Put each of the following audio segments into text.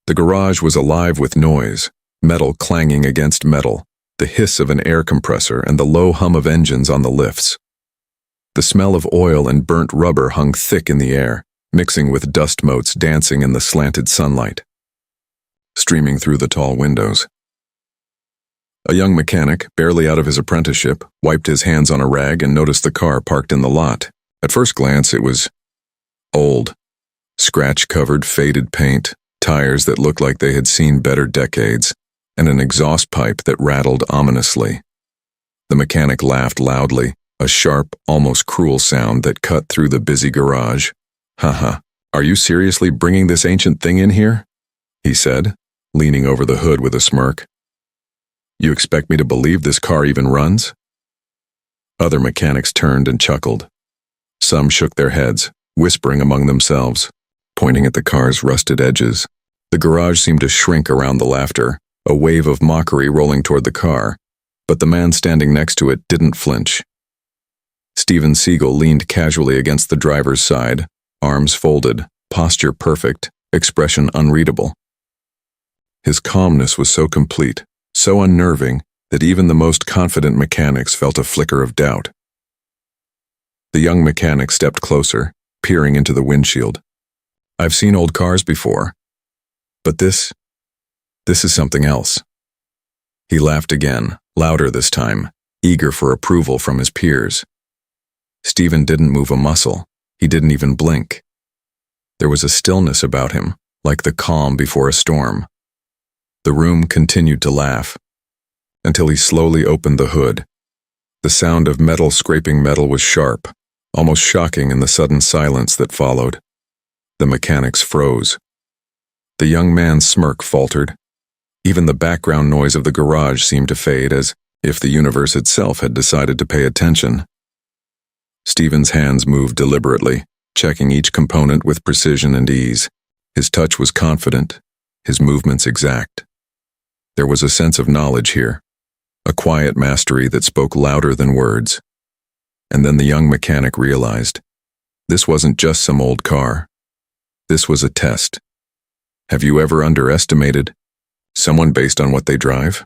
The garage was alive with noise, metal clanging against metal, the hiss of an air compressor and the low hum of engines on the lifts. The smell of oil and burnt rubber hung thick in the air, mixing with dust motes dancing in the slanted sunlight, streaming through the tall windows. A young mechanic, barely out of his apprenticeship, wiped his hands on a rag and noticed the car parked in the lot. At first glance, it was old. Scratch-covered, faded paint, tires that looked like they had seen better decades, and an exhaust pipe that rattled ominously. The mechanic laughed loudly, a sharp, almost cruel sound that cut through the busy garage. "Haha, are you seriously bringing this ancient thing in here?" he said, leaning over the hood with a smirk. "You expect me to believe this car even runs?" Other mechanics turned and chuckled. Some shook their heads, whispering among themselves, pointing at the car's rusted edges. The garage seemed to shrink around the laughter, a wave of mockery rolling toward the car, but the man standing next to it didn't flinch. Steven Seagal leaned casually against the driver's side, arms folded, posture perfect, expression unreadable. His calmness was so complete, so unnerving, that even the most confident mechanics felt a flicker of doubt. The young mechanic stepped closer, peering into the windshield. "I've seen old cars before, but this is something else." He laughed again, louder this time, eager for approval from his peers. Steven didn't move a muscle. He didn't even blink. There was a stillness about him, like the calm before a storm. The room continued to laugh, until he slowly opened the hood. The sound of metal scraping metal was sharp, almost shocking in the sudden silence that followed. The mechanics froze. The young man's smirk faltered. Even the background noise of the garage seemed to fade, as if the universe itself had decided to pay attention. Steven's hands moved deliberately, checking each component with precision and ease. His touch was confident, his movements exact. There was a sense of knowledge here, a quiet mastery that spoke louder than words. And then the young mechanic realized, this wasn't just some old car. This was a test. Have you ever underestimated someone based on what they drive?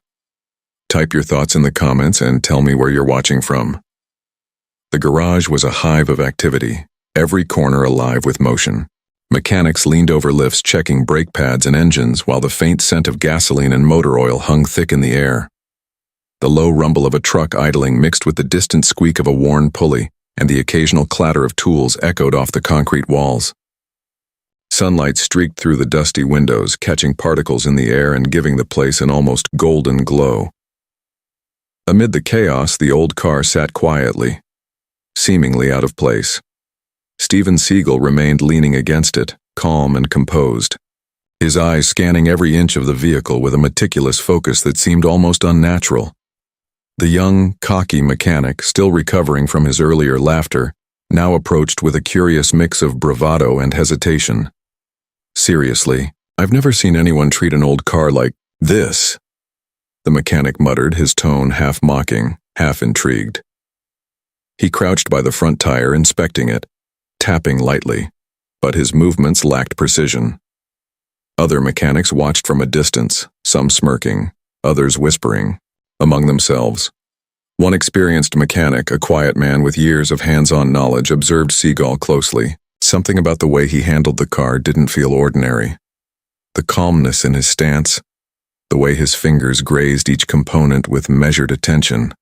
Type your thoughts in the comments and tell me where you're watching from. The garage was a hive of activity, every corner alive with motion. Mechanics leaned over lifts checking brake pads and engines while the faint scent of gasoline and motor oil hung thick in the air. The low rumble of a truck idling mixed with the distant squeak of a worn pulley, and the occasional clatter of tools echoed off the concrete walls. Sunlight streaked through the dusty windows, catching particles in the air and giving the place an almost golden glow. Amid the chaos, the old car sat quietly, seemingly out of place. Steven Seagal remained leaning against it, calm and composed, his eyes scanning every inch of the vehicle with a meticulous focus that seemed almost unnatural. The young, cocky mechanic, still recovering from his earlier laughter, now approached with a curious mix of bravado and hesitation. "Seriously, I've never seen anyone treat an old car like this," the mechanic muttered, his tone half mocking, half intrigued. He crouched by the front tire, inspecting it, tapping lightly, but his movements lacked precision. Other mechanics watched from a distance, some smirking, others whispering, among themselves. One experienced mechanic, a quiet man with years of hands-on knowledge, observed Seagal closely. Something about the way he handled the car didn't feel ordinary. The calmness in his stance, the way his fingers grazed each component with measured attention.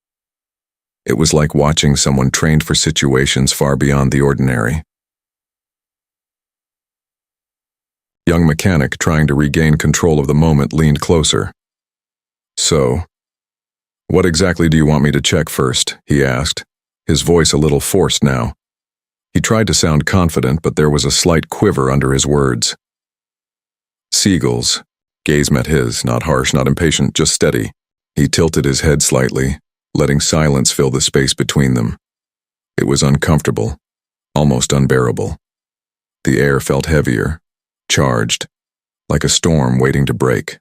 It was like watching someone trained for situations far beyond the ordinary. Young mechanic, trying to regain control of the moment, leaned closer. "So, what exactly do you want me to check first?" he asked, his voice a little forced now. He tried to sound confident, but there was a slight quiver under his words. Seagal's gaze met his, not harsh, not impatient, just steady. He tilted his head slightly, letting silence fill the space between them. It was uncomfortable, almost unbearable. The air felt heavier, charged, like a storm waiting to break.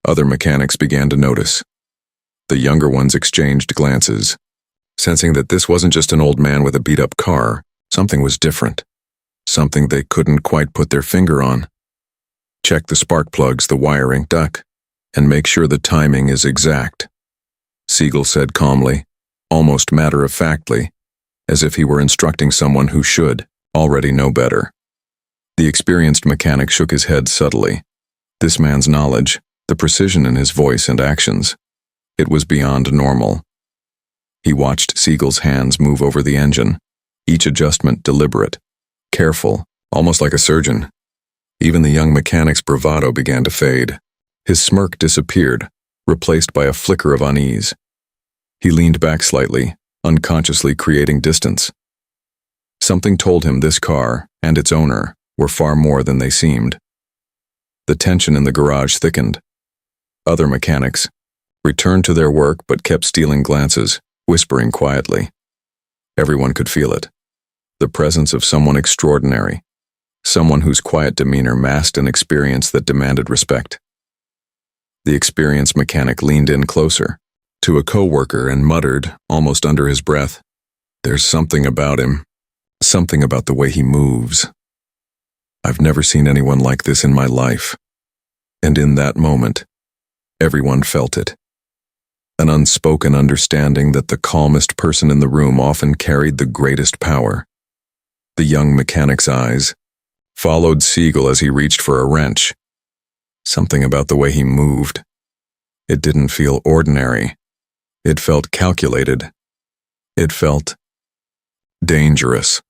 Other mechanics began to notice. The younger ones exchanged glances, sensing that this wasn't just an old man with a beat-up car. Something was different, something they couldn't quite put their finger on. Check the spark plugs, the wiring, and make sure the timing is exact, Seagal said calmly, almost matter-of-factly, as if he were instructing someone who should already know better. The experienced mechanic shook his head subtly. This man's knowledge, the precision in his voice and actions, it was beyond normal. He watched Seagal's hands move over the engine, each adjustment deliberate, careful, almost like a surgeon. Even the young mechanic's bravado began to fade. His smirk disappeared, replaced by a flicker of unease. He leaned back slightly, unconsciously creating distance. Something told him this car and its owner were far more than they seemed. The tension in the garage thickened. Other mechanics returned to their work but kept stealing glances, whispering quietly. Everyone could feel it. The presence of someone extraordinary, someone whose quiet demeanor masked an experience that demanded respect. The experienced mechanic leaned in closer to a coworker and muttered, almost under his breath, "There's something about him, something about the way he moves. I've never seen anyone like this in my life." And in that moment, everyone felt it. An unspoken understanding that the calmest person in the room often carried the greatest power. The young mechanic's eyes followed Seagal as he reached for a wrench. Something about the way he moved. It didn't feel ordinary. It felt calculated. It felt dangerous.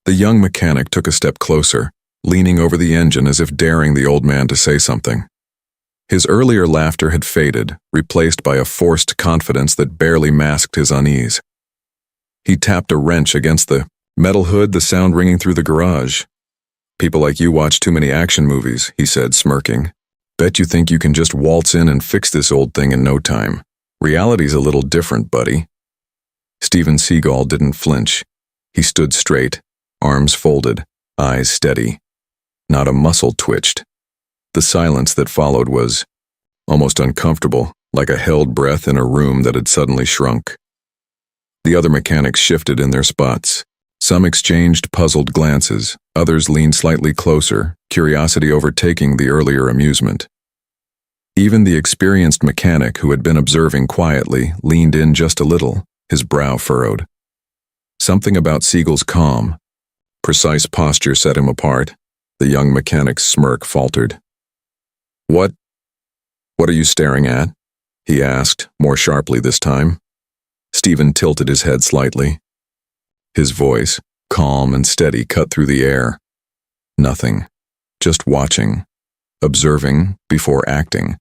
The young mechanic took a step closer, leaning over the engine as if daring the old man to say something. His earlier laughter had faded, replaced by a forced confidence that barely masked his unease. He tapped a wrench against the metal hood, the sound ringing through the garage. "People like you watch too many action movies," he said, smirking. "Bet you think you can just waltz in and fix this old thing in no time. Reality's a little different, buddy." Steven Seagal didn't flinch. He stood straight, arms folded, eyes steady. Not a muscle twitched. The silence that followed was almost uncomfortable, like a held breath in a room that had suddenly shrunk. The other mechanics shifted in their spots. Some exchanged puzzled glances, others leaned slightly closer, curiosity overtaking the earlier amusement. Even the experienced mechanic who had been observing quietly leaned in just a little, his brow furrowed. Something about Seagal's calm, precise posture set him apart. The young mechanic's smirk faltered. What are you staring at?" he asked, more sharply this time. Steven tilted his head slightly. His voice, calm and steady, cut through the air. "Nothing. Just watching. Observing before acting."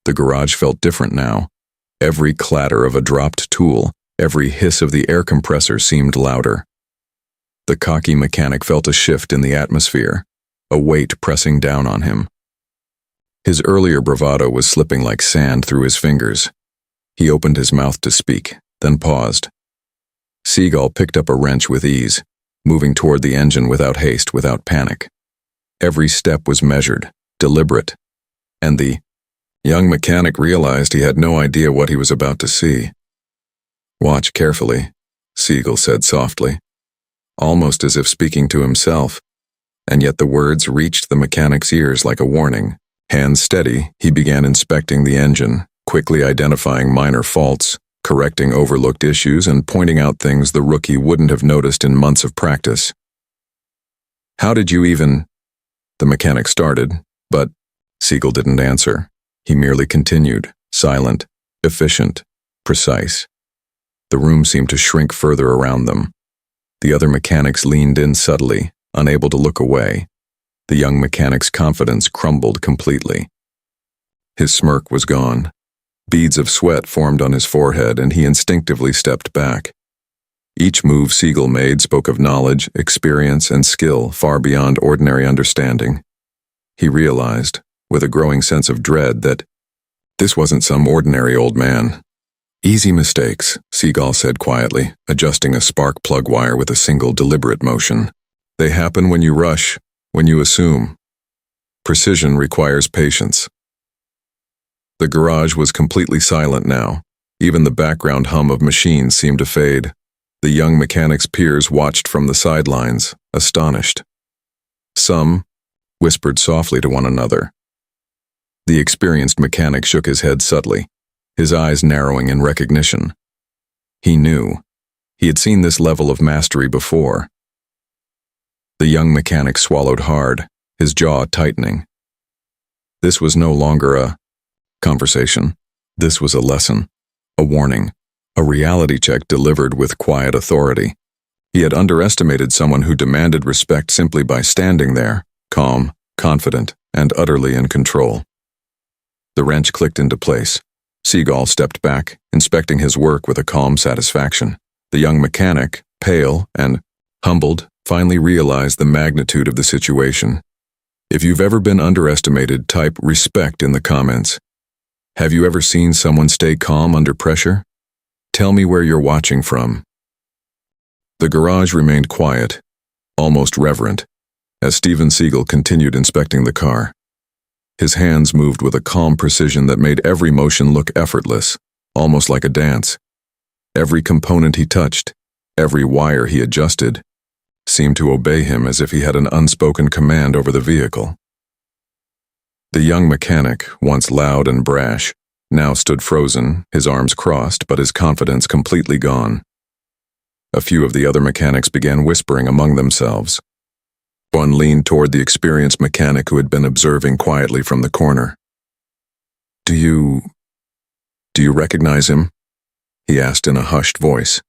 The garage felt different now. Every clatter of a dropped tool, every hiss of the air compressor seemed louder. The cocky mechanic felt a shift in the atmosphere, a weight pressing down on him. His earlier bravado was slipping like sand through his fingers. He opened his mouth to speak, then paused. Seagal picked up a wrench with ease, moving toward the engine without haste, without panic. Every step was measured, deliberate, and the young mechanic realized he had no idea what he was about to see. "Watch carefully," Seagal said softly, almost as if speaking to himself, and yet the words reached the mechanic's ears like a warning. Hands steady, he began inspecting the engine, quickly identifying minor faults, correcting overlooked issues, and pointing out things the rookie wouldn't have noticed in months of practice. "How did you even—" the mechanic started, but Seagal didn't answer. He merely continued, silent, efficient, precise. The room seemed to shrink further around them. The other mechanics leaned in subtly, unable to look away. The young mechanic's confidence crumbled completely. His smirk was gone. Beads of sweat formed on his forehead, and he instinctively stepped back. Each move Seagal made spoke of knowledge, experience, and skill far beyond ordinary understanding. He realized, with a growing sense of dread, that this wasn't some ordinary old man. "Easy mistakes," Seagal said quietly, adjusting a spark plug wire with a single deliberate motion. "They happen when you rush, when you assume. Precision requires patience." The garage was completely silent now. Even the background hum of machines seemed to fade. The young mechanic's peers watched from the sidelines, astonished. Some, whispered softly to one another. The experienced mechanic shook his head subtly, his eyes narrowing in recognition. He knew. He had seen this level of mastery before. The young mechanic swallowed hard, his jaw tightening. This was no longer a conversation. This was a lesson, a warning, a reality check delivered with quiet authority. He had underestimated someone who demanded respect simply by standing there, calm, confident, and utterly in control. The wrench clicked into place. Seagal stepped back, inspecting his work with a calm satisfaction. The young mechanic, pale and humbled, finally realized the magnitude of the situation. If you've ever been underestimated, type respect in the comments. Have you ever seen someone stay calm under pressure? Tell me where you're watching from. The garage remained quiet, almost reverent, as Steven Seagal continued inspecting the car. His hands moved with a calm precision that made every motion look effortless, almost like a dance. Every component he touched, every wire he adjusted, seemed to obey him as if he had an unspoken command over the vehicle. The young mechanic, once loud and brash, now stood frozen, his arms crossed, but his confidence completely gone. A few of the other mechanics began whispering among themselves. One leaned toward the experienced mechanic who had been observing quietly from the corner. Do you recognize him?" he asked in a hushed voice.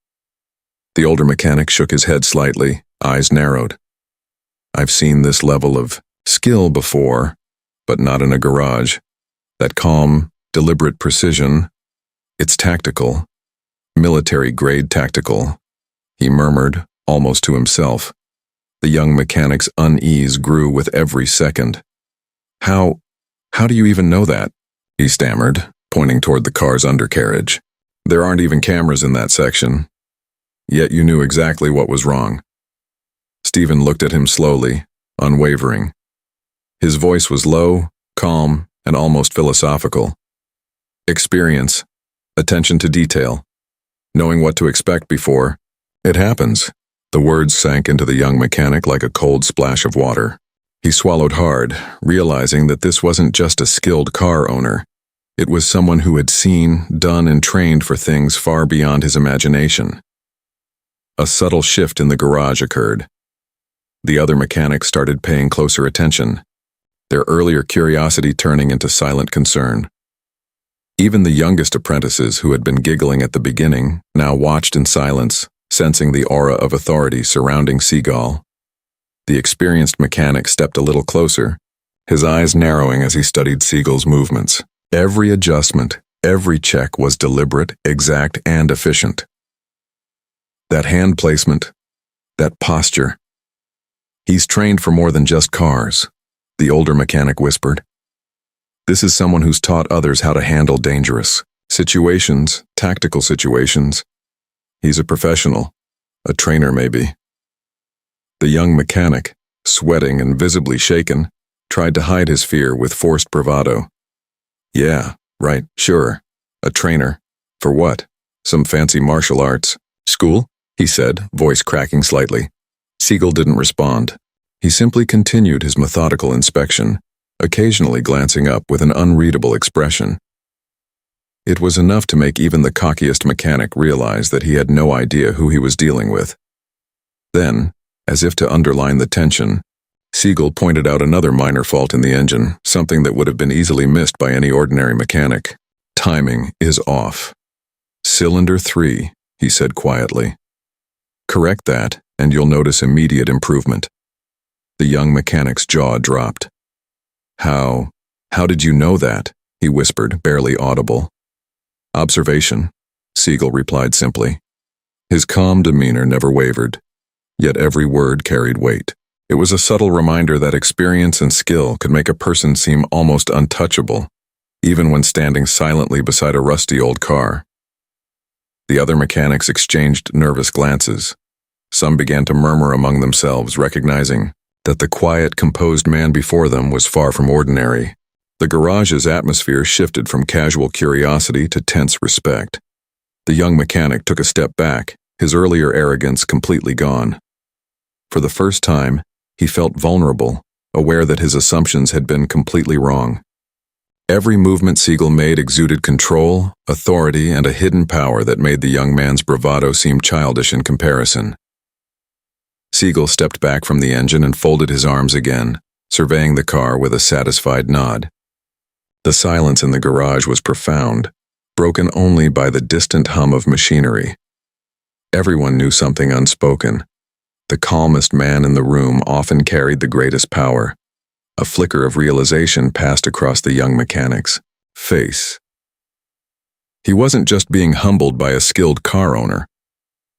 The older mechanic shook his head slightly, eyes narrowed. "I've seen this level of skill before, but not in a garage. That calm, deliberate precision, it's tactical, military-grade tactical," he murmured, almost to himself. The young mechanic's unease grew with every second. How do you even know that?" he stammered, pointing toward the car's undercarriage. "There aren't even cameras in that section. Yet you knew exactly what was wrong." Steven looked at him slowly, unwavering. His voice was low, calm, and almost philosophical. "Experience, attention to detail, knowing what to expect before it happens." The words sank into the young mechanic like a cold splash of water. He swallowed hard, realizing that this wasn't just a skilled car owner. It was someone who had seen, done, and trained for things far beyond his imagination. A subtle shift in the garage occurred. The other mechanics started paying closer attention, their earlier curiosity turning into silent concern. Even the youngest apprentices who had been giggling at the beginning now watched in silence, sensing the aura of authority surrounding Seagal. The experienced mechanic stepped a little closer, his eyes narrowing as he studied Seagal's movements. Every adjustment, every check was deliberate, exact, and efficient. That hand placement, that posture. "He's trained for more than just cars," the older mechanic whispered. "This is someone who's taught others how to handle dangerous situations, tactical situations. He's a professional, a trainer maybe." The young mechanic, sweating and visibly shaken, tried to hide his fear with forced bravado. "Yeah, right, sure. A trainer. For what? Some fancy martial arts school?" he said, voice cracking slightly. Seagal didn't respond. He simply continued his methodical inspection, occasionally glancing up with an unreadable expression. It was enough to make even the cockiest mechanic realize that he had no idea who he was dealing with. Then, as if to underline the tension, Seagal pointed out another minor fault in the engine, something that would have been easily missed by any ordinary mechanic. "Timing is off. Cylinder 3, he said quietly. "Correct that, and you'll notice immediate improvement." The young mechanic's jaw dropped. How did you know that?" he whispered, barely audible. "Observation," Seagal replied simply. His calm demeanor never wavered, yet every word carried weight. It was a subtle reminder that experience and skill could make a person seem almost untouchable, even when standing silently beside a rusty old car. The other mechanics exchanged nervous glances. Some began to murmur among themselves, recognizing that the quiet, composed man before them was far from ordinary. The garage's atmosphere shifted from casual curiosity to tense respect. The young mechanic took a step back, his earlier arrogance completely gone. For the first time, he felt vulnerable, aware that his assumptions had been completely wrong. Every movement Seagal made exuded control, authority, and a hidden power that made the young man's bravado seem childish in comparison. Seagal stepped back from the engine and folded his arms again, surveying the car with a satisfied nod. The silence in the garage was profound, broken only by the distant hum of machinery. Everyone knew something unspoken. The calmest man in the room often carried the greatest power. A flicker of realization passed across the young mechanic's face. He wasn't just being humbled by a skilled car owner.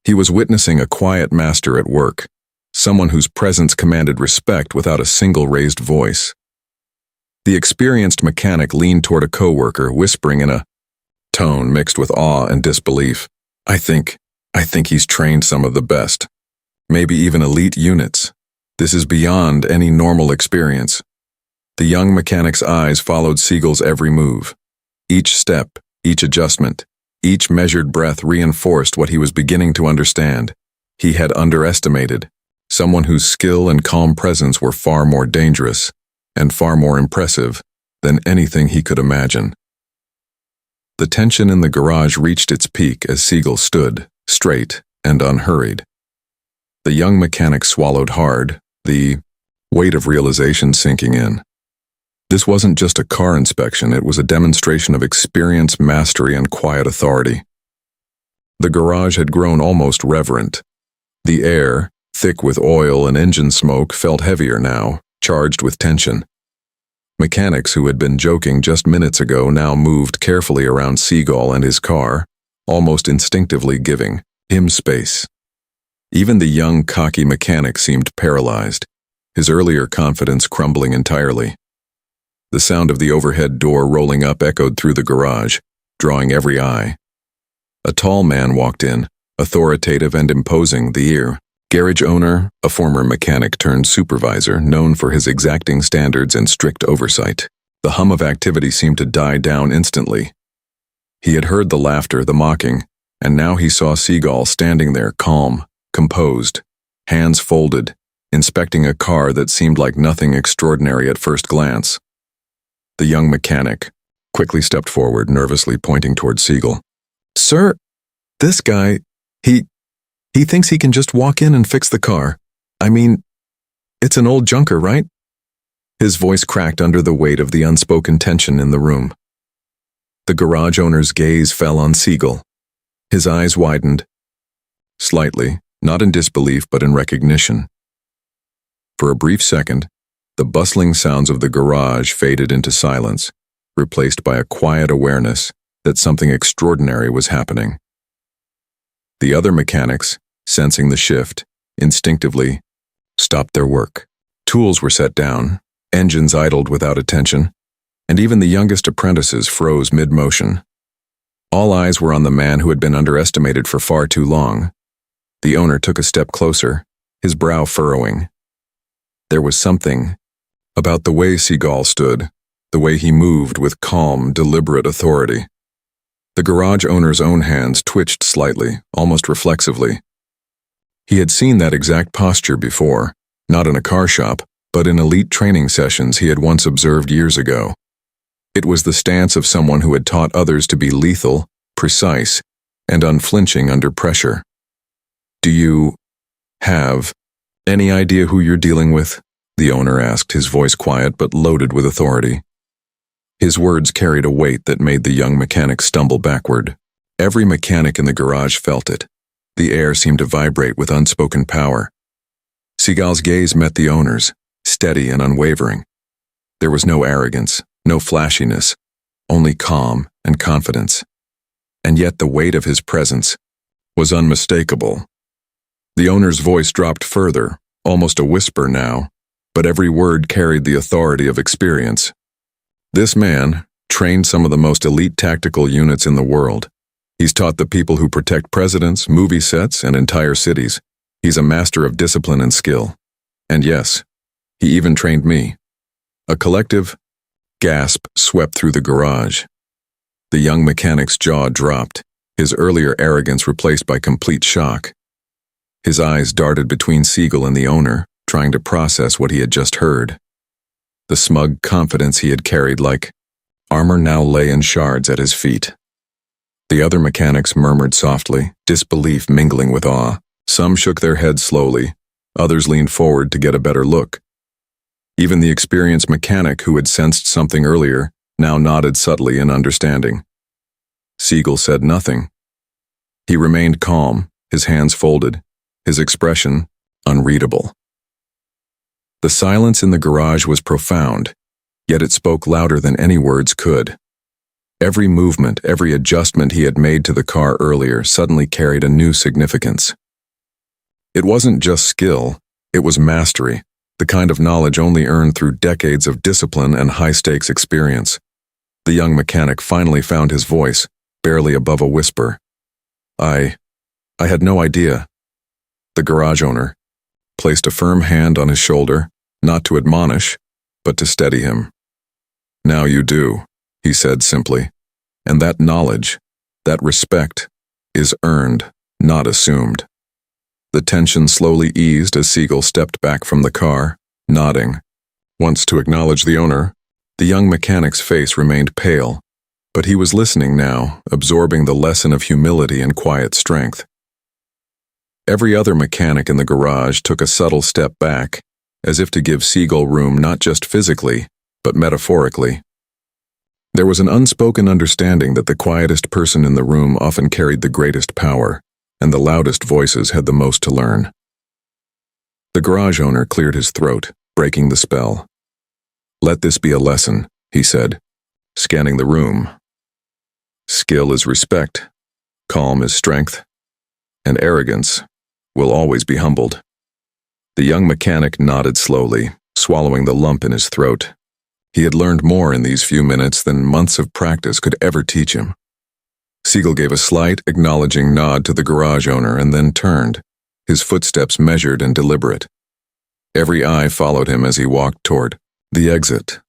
He was witnessing a quiet master at work, someone whose presence commanded respect without a single raised voice. The experienced mechanic leaned toward a coworker, whispering in a tone mixed with awe and disbelief, I think he's trained some of the best. Maybe even elite units. This is beyond any normal experience. The young mechanic's eyes followed Seagal's every move. Each step, each adjustment, each measured breath reinforced what he was beginning to understand. He had underestimated someone whose skill and calm presence were far more dangerous and far more impressive than anything he could imagine. The tension in the garage reached its peak as Seagal stood, straight and unhurried. The young mechanic swallowed hard, the weight of realization sinking in. This wasn't just a car inspection, it was a demonstration of experience, mastery, and quiet authority. The garage had grown almost reverent. The air, thick with oil and engine smoke, felt heavier now, charged with tension. Mechanics who had been joking just minutes ago now moved carefully around Seagal and his car, almost instinctively giving him space. Even the young, cocky mechanic seemed paralyzed, his earlier confidence crumbling entirely. The sound of the overhead door rolling up echoed through the garage, drawing every eye. A tall man walked in, authoritative and imposing, the garage owner, a former mechanic turned supervisor, known for his exacting standards and strict oversight. The hum of activity seemed to die down instantly. He had heard the laughter, the mocking, and now he saw Seagal standing there, calm, composed, hands folded, inspecting a car that seemed like nothing extraordinary at first glance. The young mechanic quickly stepped forward, nervously pointing toward Seagal. Sir, this guy, he thinks he can just walk in and fix the car. I mean, it's an old junker, right? His voice cracked under the weight of the unspoken tension in the room. The garage owner's gaze fell on Seagal. His eyes widened, slightly, not in disbelief but in recognition. For a brief second, the bustling sounds of the garage faded into silence, replaced by a quiet awareness that something extraordinary was happening. The other mechanics, sensing the shift, instinctively stopped their work. Tools were set down, engines idled without attention, and even the youngest apprentices froze mid-motion. All eyes were on the man who had been underestimated for far too long. The owner took a step closer, his brow furrowing. There was something about the way Seagal stood, the way he moved with calm, deliberate authority. The garage owner's own hands twitched slightly, almost reflexively. He had seen that exact posture before, not in a car shop, but in elite training sessions he had once observed years ago. It was the stance of someone who had taught others to be lethal, precise, and unflinching under pressure. Do you have any idea who you're dealing with? The owner asked, his voice quiet but loaded with authority. His words carried a weight that made the young mechanic stumble backward. Every mechanic in the garage felt it. The air seemed to vibrate with unspoken power. Seagal's gaze met the owner's, steady and unwavering. There was no arrogance, no flashiness, only calm and confidence. And yet the weight of his presence was unmistakable. The owner's voice dropped further, almost a whisper now, but every word carried the authority of experience. This man trained some of the most elite tactical units in the world. He's taught the people who protect presidents, movie sets, and entire cities. He's a master of discipline and skill. And yes, he even trained me. A collective gasp swept through the garage. The young mechanic's jaw dropped, his earlier arrogance replaced by complete shock. His eyes darted between Seagal and the owner, trying to process what he had just heard. The smug confidence he had carried like armor now lay in shards at his feet. The other mechanics murmured softly, disbelief mingling with awe. Some shook their heads slowly, others leaned forward to get a better look. Even the experienced mechanic who had sensed something earlier now nodded subtly in understanding. Seagal said nothing. He remained calm, his hands folded, his expression unreadable. The silence in the garage was profound, yet it spoke louder than any words could. Every movement, every adjustment he had made to the car earlier suddenly carried a new significance. It wasn't just skill, it was mastery, the kind of knowledge only earned through decades of discipline and high-stakes experience. The young mechanic finally found his voice, barely above a whisper. I had no idea. The garage owner placed a firm hand on his shoulder, not to admonish, but to steady him. Now you do, he said simply, and that knowledge, that respect, is earned, not assumed. The tension slowly eased as Seagal stepped back from the car, nodding. Once to acknowledge the owner, the young mechanic's face remained pale, but he was listening now, absorbing the lesson of humility and quiet strength. Every other mechanic in the garage took a subtle step back, as if to give Seagal room not just physically, but metaphorically. There was an unspoken understanding that the quietest person in the room often carried the greatest power, and the loudest voices had the most to learn. The garage owner cleared his throat, breaking the spell. "Let this be a lesson," he said, scanning the room. "Skill is respect, calm is strength, and arrogance will always be humbled." The young mechanic nodded slowly, swallowing the lump in his throat. He had learned more in these few minutes than months of practice could ever teach him. Seagal gave a slight, acknowledging nod to the garage owner and then turned, his footsteps measured and deliberate. Every eye followed him as he walked toward the exit,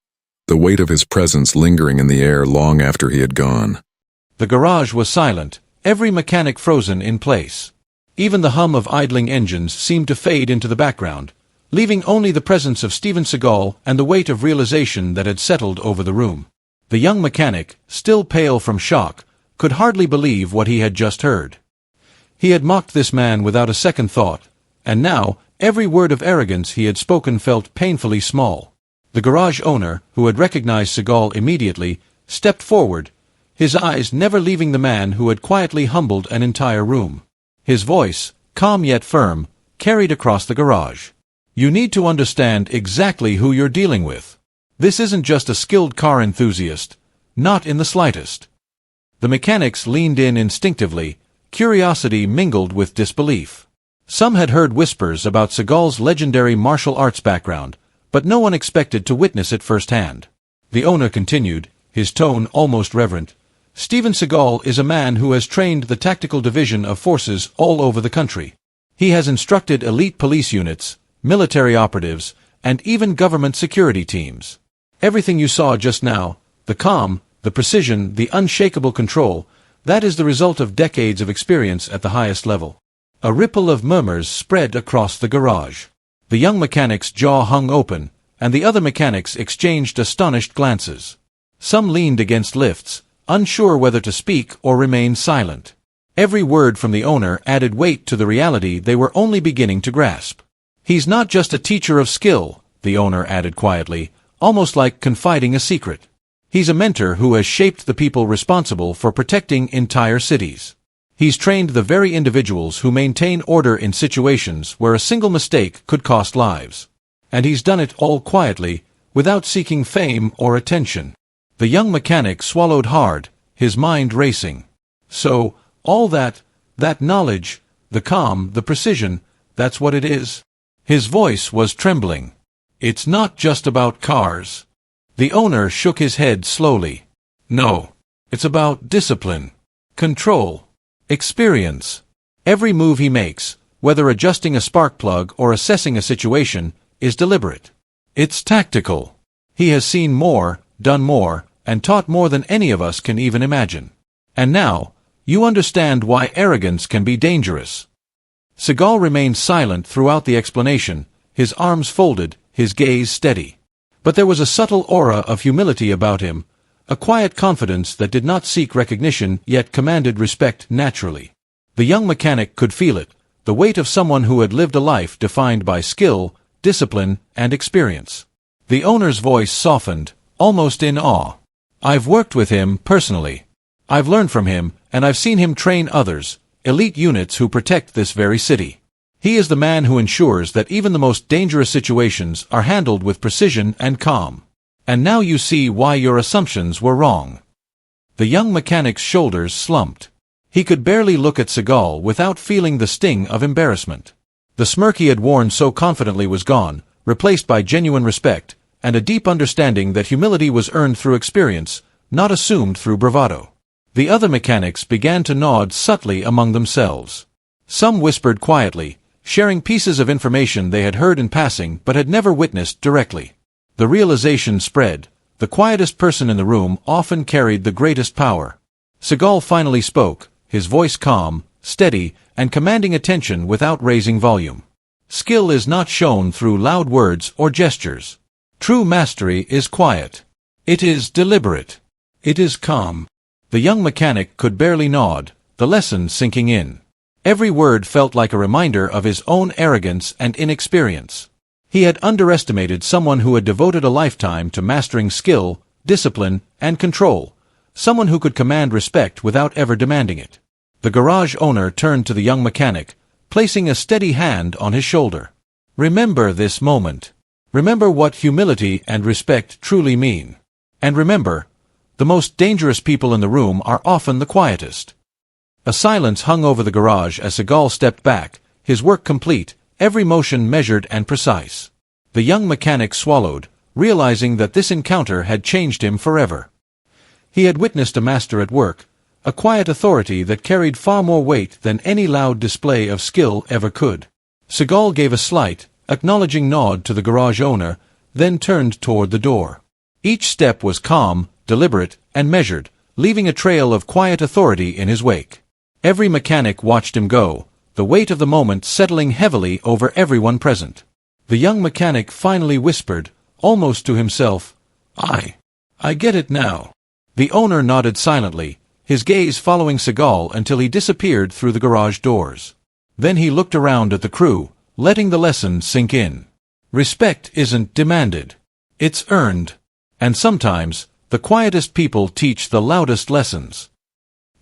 the weight of his presence lingering in the air long after he had gone. The garage was silent, every mechanic frozen in place. Even the hum of idling engines seemed to fade into the background, leaving only the presence of Steven Seagal and the weight of realization that had settled over the room. The young mechanic, still pale from shock, could hardly believe what he had just heard. He had mocked this man without a second thought, and now every word of arrogance he had spoken felt painfully small. The garage owner, who had recognized Seagal immediately, stepped forward, his eyes never leaving the man who had quietly humbled an entire room. His voice, calm yet firm, carried across the garage. "You need to understand exactly who you're dealing with. This isn't just a skilled car enthusiast, not in the slightest." The mechanics leaned in instinctively, curiosity mingled with disbelief. Some had heard whispers about Seagal's legendary martial arts background, but no one expected to witness it firsthand. The owner continued, his tone almost reverent. "Steven Seagal is a man who has trained the tactical division of forces all over the country. He has instructed elite police units, military operatives, and even government security teams. Everything you saw just now, the calm, the precision, the unshakable control, that is the result of decades of experience at the highest level." A ripple of murmurs spread across the garage. The young mechanic's jaw hung open, and the other mechanics exchanged astonished glances. Some leaned against lifts, unsure whether to speak or remain silent. Every word from the owner added weight to the reality they were only beginning to grasp. "He's not just a teacher of skill," the owner added quietly, almost like confiding a secret. "He's a mentor who has shaped the people responsible for protecting entire cities. He's trained the very individuals who maintain order in situations where a single mistake could cost lives. And he's done it all quietly, without seeking fame or attention." The young mechanic swallowed hard, his mind racing. "So, all that knowledge, the calm, the precision, that's what it is?" His voice was trembling. "It's not just about cars." The owner shook his head slowly. "No. It's about discipline, control, experience. Every move he makes, whether adjusting a spark plug or assessing a situation, is deliberate. It's tactical. He has seen more, done more, and taught more than any of us can even imagine. And now, you understand why arrogance can be dangerous." Seagal remained silent throughout the explanation, his arms folded, his gaze steady. But there was a subtle aura of humility about him, a quiet confidence that did not seek recognition yet commanded respect naturally. The young mechanic could feel it, the weight of someone who had lived a life defined by skill, discipline, and experience. The owner's voice softened, almost in awe. "I've worked with him personally. I've learned from him, and I've seen him train others, elite units who protect this very city. He is the man who ensures that even the most dangerous situations are handled with precision and calm. And now you see why your assumptions were wrong." The young mechanic's shoulders slumped. He could barely look at Seagal without feeling the sting of embarrassment. The smirk he had worn so confidently was gone, replaced by genuine respect, and a deep understanding that humility was earned through experience, not assumed through bravado. The other mechanics began to nod subtly among themselves. Some whispered quietly, sharing pieces of information they had heard in passing but had never witnessed directly. The realization spread: the quietest person in the room often carried the greatest power. Seagal finally spoke, his voice calm, steady, and commanding attention without raising volume. "Skill is not shown through loud words or gestures. True mastery is quiet. It is deliberate. It is calm." The young mechanic could barely nod, the lesson sinking in. Every word felt like a reminder of his own arrogance and inexperience. He had underestimated someone who had devoted a lifetime to mastering skill, discipline, and control, someone who could command respect without ever demanding it. The garage owner turned to the young mechanic, placing a steady hand on his shoulder. "Remember this moment. Remember what humility and respect truly mean. And remember, the most dangerous people in the room are often the quietest." A silence hung over the garage as Seagal stepped back, his work complete, every motion measured and precise. The young mechanic swallowed, realizing that this encounter had changed him forever. He had witnessed a master at work, a quiet authority that carried far more weight than any loud display of skill ever could. Seagal gave a slight, acknowledging nod to the garage owner, then turned toward the door. Each step was calm, deliberate, and measured, leaving a trail of quiet authority in his wake. Every mechanic watched him go, the weight of the moment settling heavily over everyone present. The young mechanic finally whispered, almost to himself, I get it now." The owner nodded silently, his gaze following Seagal until he disappeared through the garage doors. Then he looked around at the crew, letting the lesson sink in. Respect isn't demanded. It's earned. And sometimes, the quietest people teach the loudest lessons.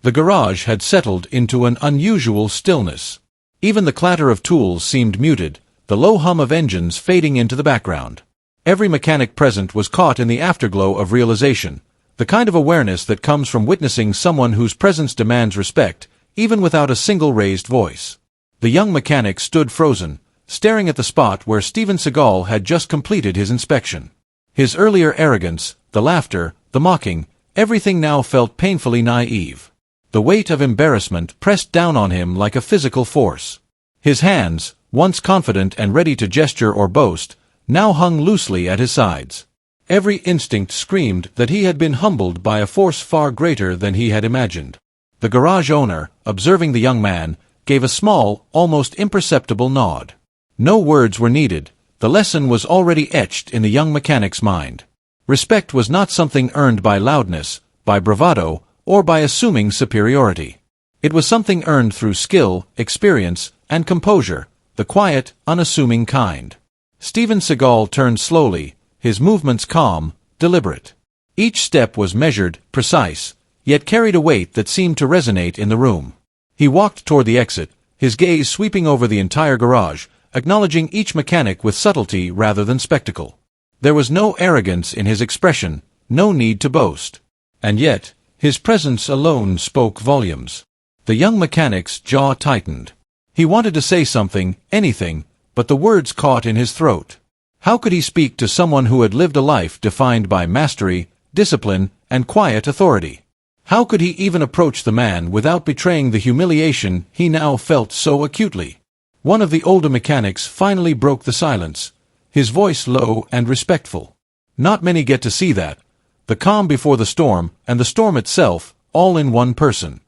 The garage had settled into an unusual stillness. Even the clatter of tools seemed muted, the low hum of engines fading into the background. Every mechanic present was caught in the afterglow of realization, the kind of awareness that comes from witnessing someone whose presence demands respect, even without a single raised voice. The young mechanic stood frozen, staring at the spot where Steven Seagal had just completed his inspection. His earlier arrogance, the laughter, the mocking, everything now felt painfully naive. The weight of embarrassment pressed down on him like a physical force. His hands, once confident and ready to gesture or boast, now hung loosely at his sides. Every instinct screamed that he had been humbled by a force far greater than he had imagined. The garage owner, observing the young man, gave a small, almost imperceptible nod. No words were needed. The lesson was already etched in the young mechanic's mind. Respect was not something earned by loudness, by bravado, or by assuming superiority. It was something earned through skill, experience, and composure, the quiet, unassuming kind. Steven Seagal turned slowly, his movements calm, deliberate. Each step was measured, precise, yet carried a weight that seemed to resonate in the room. He walked toward the exit, his gaze sweeping over the entire garage, acknowledging each mechanic with subtlety rather than spectacle. There was no arrogance in his expression, no need to boast. And yet, his presence alone spoke volumes. The young mechanic's jaw tightened. He wanted to say something, anything, but the words caught in his throat. How could he speak to someone who had lived a life defined by mastery, discipline, and quiet authority? How could he even approach the man without betraying the humiliation he now felt so acutely? One of the older mechanics finally broke the silence, his voice low and respectful. Not many get to see that. The calm before the storm, and the storm itself, all in one person.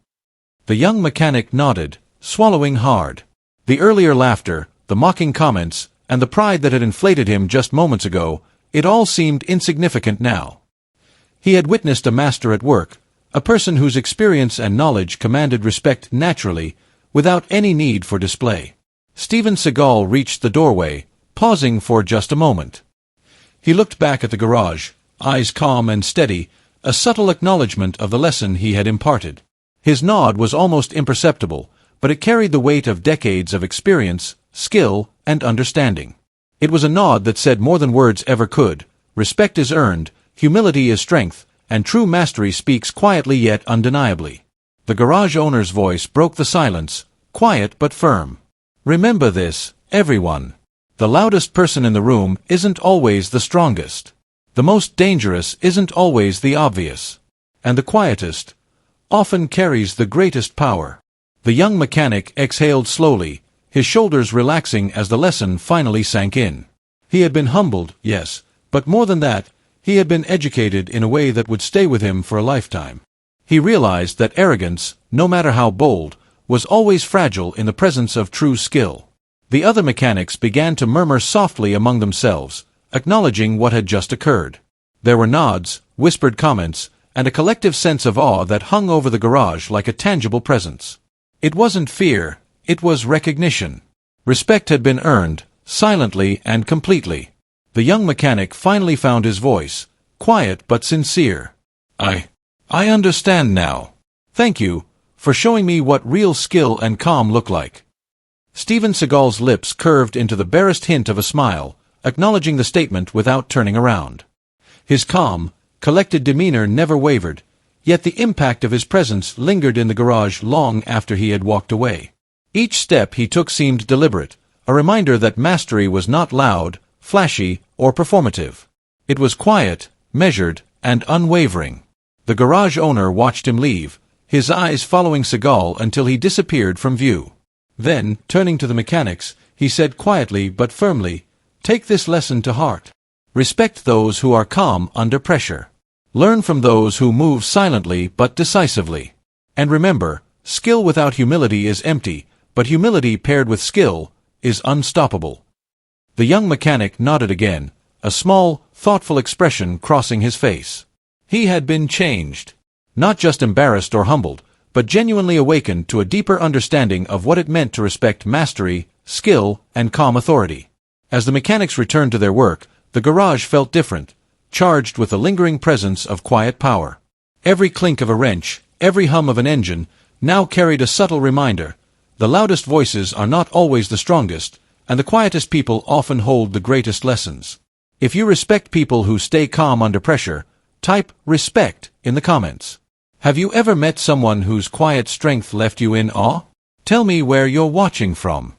The young mechanic nodded, swallowing hard. The earlier laughter, the mocking comments, and the pride that had inflated him just moments ago, It all seemed insignificant now. He had witnessed a master at work, a person whose experience and knowledge commanded respect naturally, without any need for display. Steven Seagal reached the doorway, pausing for just a moment. He looked back at the garage, eyes calm and steady, a subtle acknowledgement of the lesson he had imparted. His nod was almost imperceptible, but it carried the weight of decades of experience, skill, and understanding. It was a nod that said more than words ever could: respect is earned, humility is strength, and true mastery speaks quietly yet undeniably. The garage owner's voice broke the silence, quiet but firm. Remember this, everyone. The loudest person in the room isn't always the strongest. The most dangerous isn't always the obvious. And the quietest often carries the greatest power. The young mechanic exhaled slowly, his shoulders relaxing as the lesson finally sank in. He had been humbled, yes, but more than that, he had been educated in a way that would stay with him for a lifetime. He realized that arrogance, no matter how bold, was always fragile in the presence of true skill. The other mechanics began to murmur softly among themselves, acknowledging what had just occurred. There were nods, whispered comments, and a collective sense of awe that hung over the garage like a tangible presence. It wasn't fear, it was recognition. Respect had been earned, silently and completely. The young mechanic finally found his voice, quiet but sincere. I understand now. Thank you, for showing me what real skill and calm look like. Steven Seagal's lips curved into the barest hint of a smile, acknowledging the statement without turning around. His calm, collected demeanor never wavered, yet the impact of his presence lingered in the garage long after he had walked away. Each step he took seemed deliberate, a reminder that mastery was not loud, flashy, or performative. It was quiet, measured, and unwavering. The garage owner watched him leave, his eyes following Seagal until he disappeared from view. Then, turning to the mechanics, he said quietly but firmly, "Take this lesson to heart. Respect those who are calm under pressure. Learn from those who move silently but decisively. And remember, skill without humility is empty, but humility paired with skill is unstoppable." The young mechanic nodded again, a small, thoughtful expression crossing his face. He had been changed. Not just embarrassed or humbled, but genuinely awakened to a deeper understanding of what it meant to respect mastery, skill, and calm authority. As the mechanics returned to their work, the garage felt different, charged with the lingering presence of quiet power. Every clink of a wrench, every hum of an engine, now carried a subtle reminder: the loudest voices are not always the strongest, and the quietest people often hold the greatest lessons. If you respect people who stay calm under pressure, type "respect" in the comments. Have you ever met someone whose quiet strength left you in awe? Tell me where you're watching from.